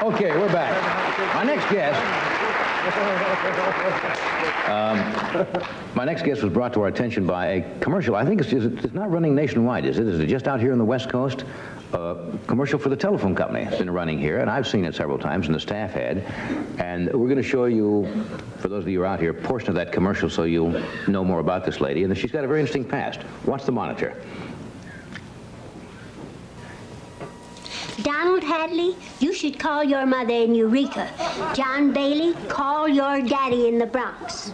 Okay, we're back. My next guest was brought to our attention by a commercial. I think it's not running nationwide, is it? Is it just out here on the West Coast? Commercial for the telephone company. It's been running here, and I've seen it several times, and the staff had. And we're going to show you, for those of you who are out here, a portion of that commercial so you'll know more about this lady. And she's got a very interesting past. Watch the monitor. Donald Hadley, you should call your mother in Eureka. John Bailey, call your daddy in the Bronx.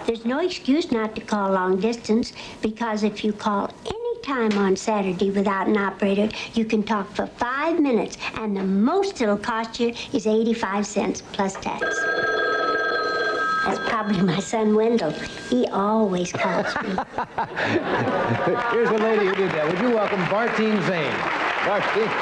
There's no excuse not to call long distance, because if you call any time on Saturday without an operator, you can talk for 5 minutes, and the most it'll cost you is 85 cents plus tax. That's probably my son Wendell. He always calls me. Here's the lady who did that. Would you welcome Bartine Zane? Bartine.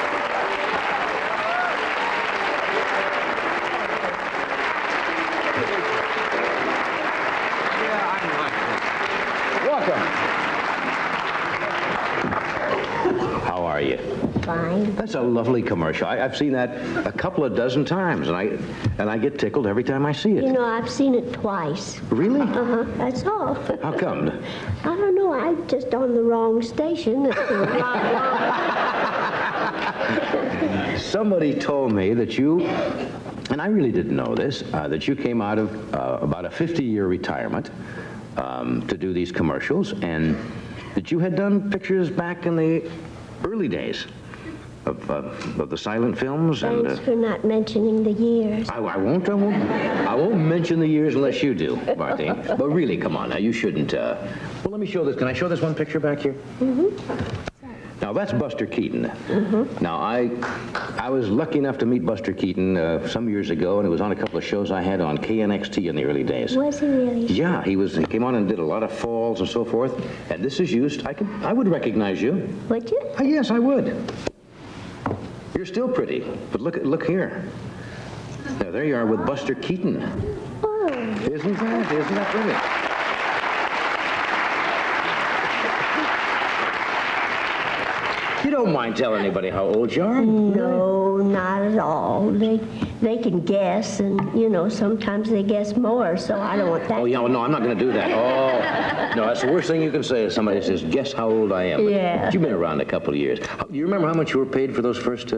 How are you? Fine. That's a lovely commercial. I've seen that a couple of dozen times, and I get tickled every time I see it. You know, I've seen it twice. Really? Uh-huh, that's all. How come? I don't know, I'm just on the wrong station. Somebody told me that you, and I really didn't know this, that you came out of about a 50-year retirement to do these commercials, and that you had done pictures back in the early days of the silent films. Thanks for not mentioning the years. I won't mention the years unless you do, Bartine. But really, come on, now, you shouldn't. Well, let me show this. Can I show this one picture back here? Mm-hmm. Now, that's Buster Keaton. Mm-hmm. Now, I was lucky enough to meet Buster Keaton some years ago, and it was on a couple of shows I had on KNXT in the early days. Was he really? Yeah, he came on and did a lot of falls and so forth. And this is used. I would recognize you. Would you? Yes, I would. You're still pretty, but look here. Now, there you are with Buster Keaton. Oh. Isn't that pretty? You don't mind telling anybody how old you are? No, not at all. They can guess, and, you know, sometimes they guess more, so I don't want that. Oh, yeah, well, no, I'm not going to do that. Oh, no, that's the worst thing you can say if somebody says, guess how old I am. Yeah. But you've been around a couple of years. Do you remember how much you were paid for those first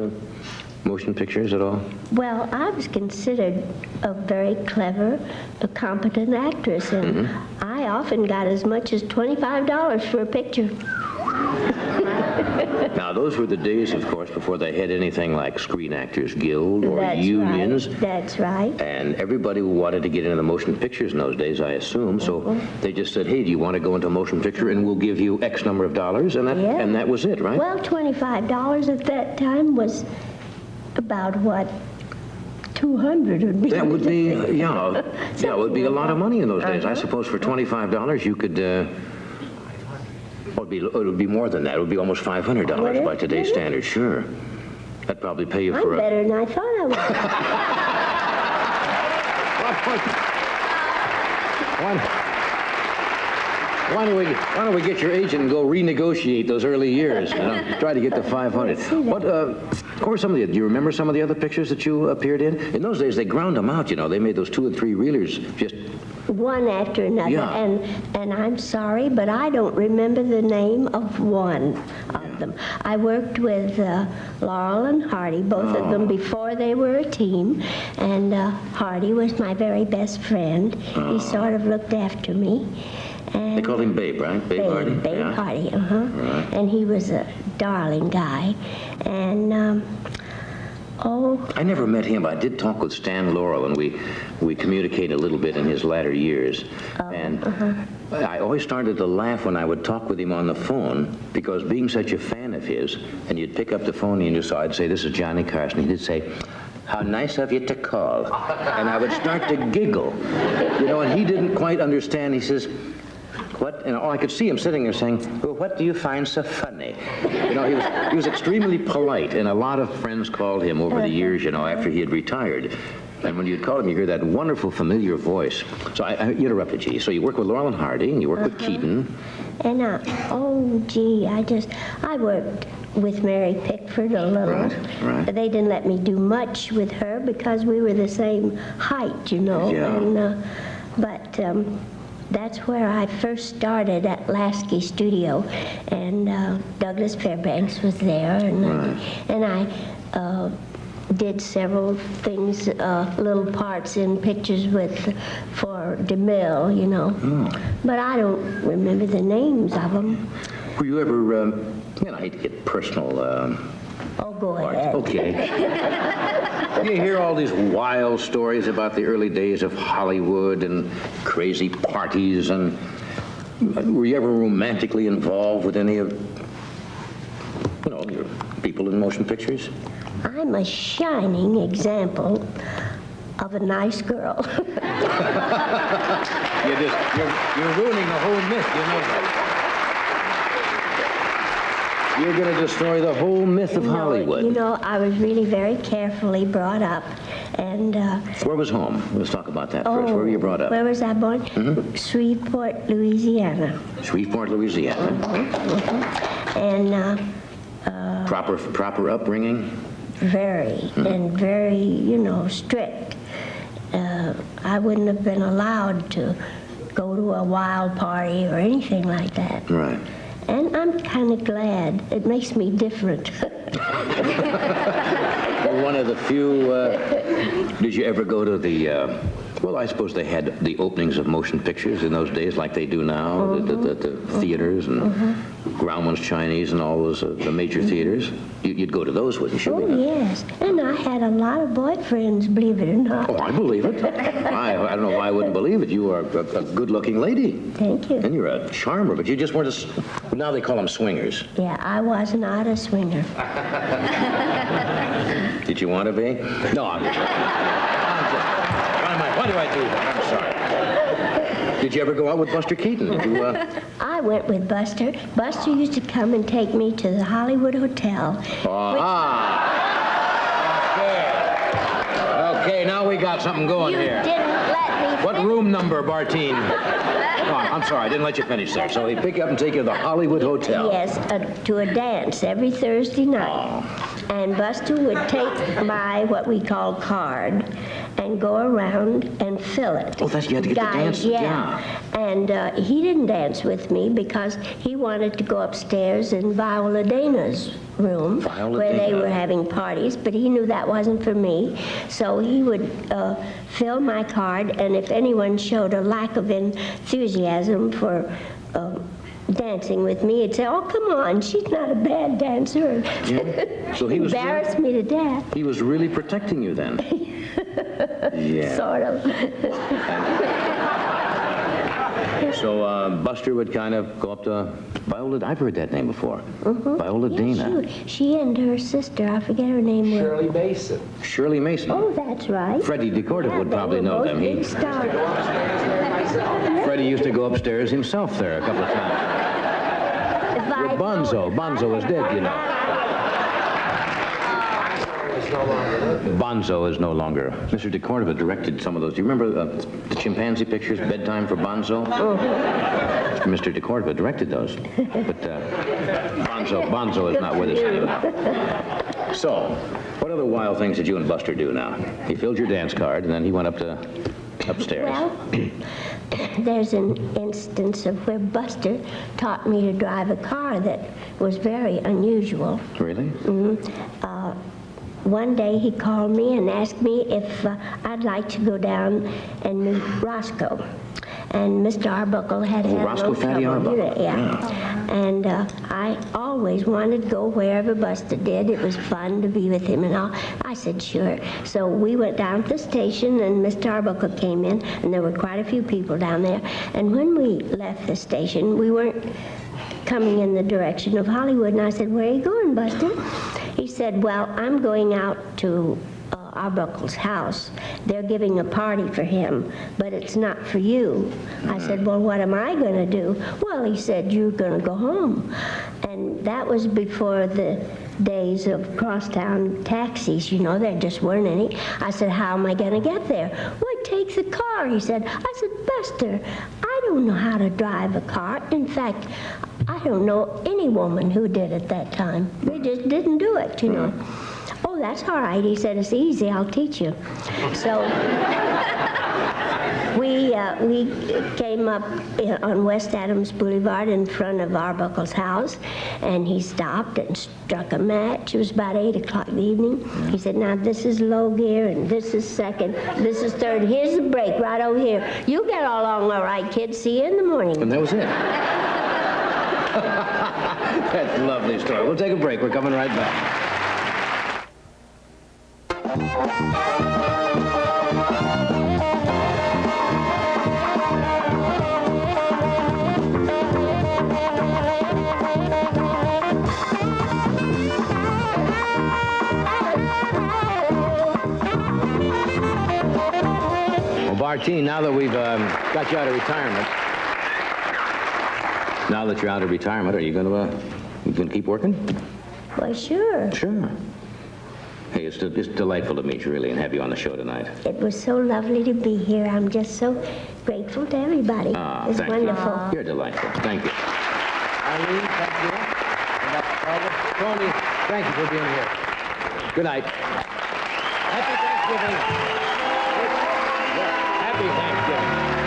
motion pictures at all? Well, I was considered a very clever, a competent actress, and I often got as much as $25 for a picture. Now, those were the days, of course, before they had anything like Screen Actors Guild or unions. Right. That's right. And everybody wanted to get into the motion pictures in those days, I assume. So they just said, hey, do you want to go into a motion picture, and we'll give you X number of dollars, and that was it, right? Well, $25 at that time was about what? 200 would be. That would be, yeah, it would be a lot of money in those days. I suppose for $25 you could. It would be more than that. It would be almost $500 by today's standards. Sure, that'd probably pay you for I'm better than I thought I was. Why don't we get your agent and go renegotiate those early years? Try to get to 500. What? Of course, do you remember some of the other pictures that you appeared in? In those days, they ground them out. You know, they made those 2 and 3 reelers just. One after another, yeah. and I'm sorry, but I don't remember the name of one of them. I worked with Laurel and Hardy, both of them, before they were a team, and Hardy was my very best friend. He sort of looked after me. And they called him Babe, right? Babe Hardy? Babe Hardy, Right. And he was a darling guy, and I never met him. I did talk with Stan Laurel, and we communicated a little bit in his latter years. I always started to laugh when I would talk with him on the phone, because being such a fan of his, and you'd pick up the phone and I'd say, this is Johnny Carson. He'd say, how nice of you to call. And I would start to giggle. You know, and he didn't quite understand. He says, what? And I could see him sitting there saying, well, what do you find so funny? You know, he was extremely polite, and a lot of friends called him over the years, you know, after he had retired. And when you'd call him, you hear that wonderful, familiar voice. So I interrupted you. So you work with Laurel and Hardy, and you work with Keaton. And I worked with Mary Pickford a little. Right. But they didn't let me do much with her because we were the same height, you know. Yeah. And, that's where I first started at Lasky Studio, and Douglas Fairbanks was there, and I did several things, little parts in pictures for DeMille, you know. But I don't remember the names of them. Were you ever, I hate to get personal, Oh, go ahead. Okay. You hear all these wild stories about the early days of Hollywood and crazy parties, and were you ever romantically involved with any of, your people in motion pictures? I'm a shining example of a nice girl. You're ruining the whole myth, you know that. You're going to destroy the whole myth of Hollywood. You know, I was really very carefully brought up, and... Where was home? Let's talk about that first. Where were you brought up? Where was I born? Shreveport, Louisiana. Shreveport, Louisiana. And... Proper upbringing? Very, and very, strict. I wouldn't have been allowed to go to a wild party or anything like that. Right. And I'm kind of glad. It makes me different. One of the few, did you ever go to the, I suppose they had the openings of motion pictures in those days like they do now, the theaters and Grauman's Chinese and all those, the major theaters. You'd go to those, wouldn't you? Oh, yes. And I had a lot of boyfriends, believe it or not. Oh, I believe it. I don't know why I wouldn't believe it. You are a good-looking lady. Thank you. And you're a charmer, but you just weren't now they call them swingers. Yeah, I was not a swinger. Did you want to be? No, I'm just... Why do I do that? I'm sorry. Did you ever go out with Buster Keaton? Did you, I went with Buster. Buster used to come and take me to the Hollywood Hotel. Okay, now we got something going here. You didn't let me What room number, Bartine? Oh, I'm sorry, I didn't let you finish there. So he'd pick you up and take you to the Hollywood Hotel. Yes, to a dance every Thursday night. And Buster would take my, what we call card, and go around and fill it. Oh, you had to get the dance? Yeah. And he didn't dance with me because he wanted to go upstairs in Viola Dana's room where they were having parties, but he knew that wasn't for me. So he would fill my card, and if anyone showed a lack of enthusiasm for dancing with me, he'd say, "Oh, come on, she's not a bad dancer." Yeah. So he was embarrassed me to death. He was really protecting you then. Yeah. Sort of. So Buster would kind of go up to Viola. I've heard that name before. Viola Dana. She and her sister, I forget her name. Shirley Mason. Shirley Mason. Oh, that's right. Freddie DeCorda would probably know them. Big stars. Freddie used to go upstairs himself there a couple of times. With Bonzo. Bonzo is dead, you know. Bonzo is no longer. Mr. DeCordova directed some of those. Do you remember the chimpanzee pictures, Bedtime for Bonzo? Mr. DeCordova directed those. But Bonzo is not with us anymore. So, what other wild things did you and Buster do now? He filled your dance card, and then he went upstairs. Well, there's an instance of where Buster taught me to drive a car that was very unusual. Really? One day he called me and asked me if I'd like to go down and meet Roscoe. And Mr. Arbuckle had Roscoe Fatty Arbuckle. Yeah. And I always wanted to go wherever Buster did. It was fun to be with him and all. I said, sure. So we went down to the station, and Mr. Arbuckle came in, and there were quite a few people down there. And when we left the station, we weren't coming in the direction of Hollywood. And I said, where are you going, Buster? He said, well, I'm going out to Arbuckle's house. They're giving a party for him, but it's not for you. I said, well, what am I going to do? Well, he said, you're going to go home. And that was before the days of crosstown taxis. You know, there just weren't any. I said, how am I going to get there? Well, it takes a car, he said. I said, Buster, I don't know how to drive a car. In fact, I don't know any woman who did at that time. They just didn't do it, you know. Oh, that's all right. He said, it's easy. I'll teach you. So we came up on West Adams Boulevard in front of Arbuckle's house, and he stopped and struck a match. It was about 8 o'clock in the evening. He said, now, this is low gear, and this is second, this is third. Here's the brake right over here. You get along all right, kid. See you in the morning. And that was it. That's a lovely story. We'll take a break. We're coming right back. Well, Bartine, now that we've got you out of retirement, now that you're out of retirement, are you going to keep working? Why, sure. Sure. Hey, it's delightful to meet you, really, and have you on the show tonight. It was so lovely to be here. I'm just so grateful to everybody. It's wonderful. You. You're delightful. Thank you. Eileen, thank you. And that's Tony, thank you for being here. Good night. Happy Thanksgiving. Happy Thanksgiving.